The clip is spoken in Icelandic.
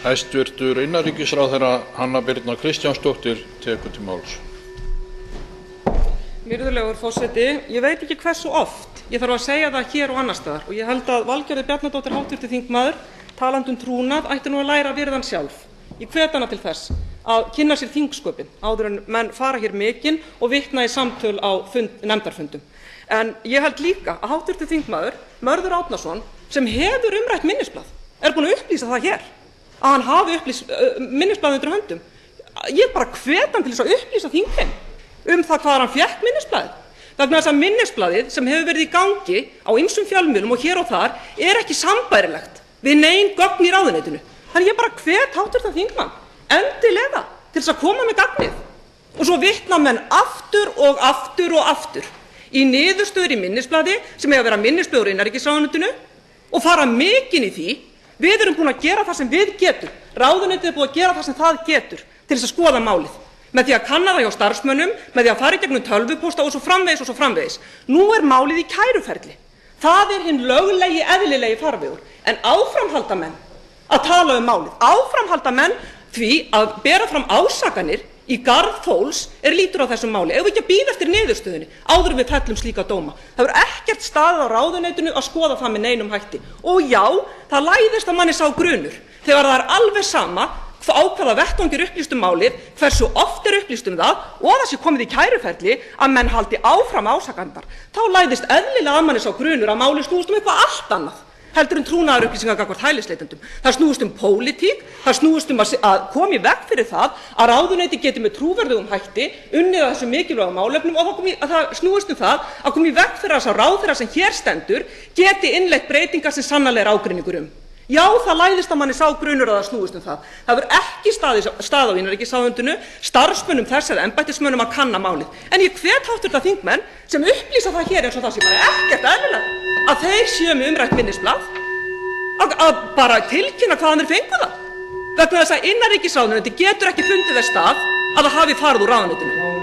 Hæstvirtur innanríkisráðherra Hanna Birna Kristjánsdóttir tekur til máls. Virðulegur forseti, ég veit ekki hversu oft ég þarf að segja það hér og annars staðar og ég held að Valgerður Bjarnadóttir hv. þingmaður, talandi trúnað, ætti nú að læra að virða hann sjálf. Ég hvet hana til þess að kynna sér þingsköpin áður en menn fara hér mikinn og vitna í samtöl á nefndarfundum. En ég held líka að hv. þingmaður Mörður Árnason, sem hefur umrætt minnisblað, búinn að upplýsa það hér að hann hafi minnisblað undir höndum. Ég bara hvet hann til þess að upplýsa þingheim það hvað hann fékk minnisblaðið. Vegna þess að minnisblaðið sem hefur verið í gangi á ýmsum fjölmiðlum og hér og þar ekki sambærilegt við nein gögn í ráðuneytinu. Þannig ég bara hvet hv. þingmann endilega til þess að koma með gagnið. Og svo vitna menn aftur og aftur og aftur í niðurstöður í minnisblaði sem eiga að vera minnisblöður í innanríkisráðuneytinu og fara mikinn í því. Við erum búin að gera það sem við getum. Ráðuneytið búið að gera það sem það getur til þess að skoða málið. Með því að kanna það hjá starfsmönnum, með því að fara í gegnum tölvupósta og svo framvegis og svo framvegis. Nú málið í kæruferli. Það hinn löglegi, eðlilegi farvegur. En áframhalda menn að tala málið. Áframhalda menn því að bera fram ásakanir í garð fólks lítur á þessum máli. Ef við ekki að bíða eftir niðurstöðunni áður en við fellum slíka dóma. Það hefur ekkert staðið á ráðuneytinu að skoða það með neinum hætti. Og já, það læðist að manni sá grunur þegar það alveg sama á hvaða vettvangi upplýst málið, hversu oft upplýst það og það sé komið í kæruferli að menn haldi áfram ásakandar. Þá læðist eðlilega að manni sá grunur að málið snúist eitthvað allt annað heldur en trúnaðarupplýsingar gagnvart hælisleitendum. Það snúist pólitík, það snúist að koma í veg fyrir það að ráðuneyti geti með trúverðugum hætti unnið að þessum mikilvægu málefnum og það snúist það að koma í veg fyrir að sá ráðherra sem hér stendur geti innleitt breytingar sem sannarlega ágreiningur Já, það læðist að manni sá grunur að það snúist það. Það hefur ekki staðið á innanríkisráðuneytinu, starfsmönnum þess eða embættismönnum að kanna málið. En ég hvet hv. þingmenn sem upplýsa það hér eins og það sé bara ekkert eðlilegt að þeir séu með umrætt minnisblað að bara tilkynna hvaðan þeir fengu það. Vegna þess að innanríkisráðuneytið getur ekki fundið þess stað að það hafi farið úr ráðuneytinu.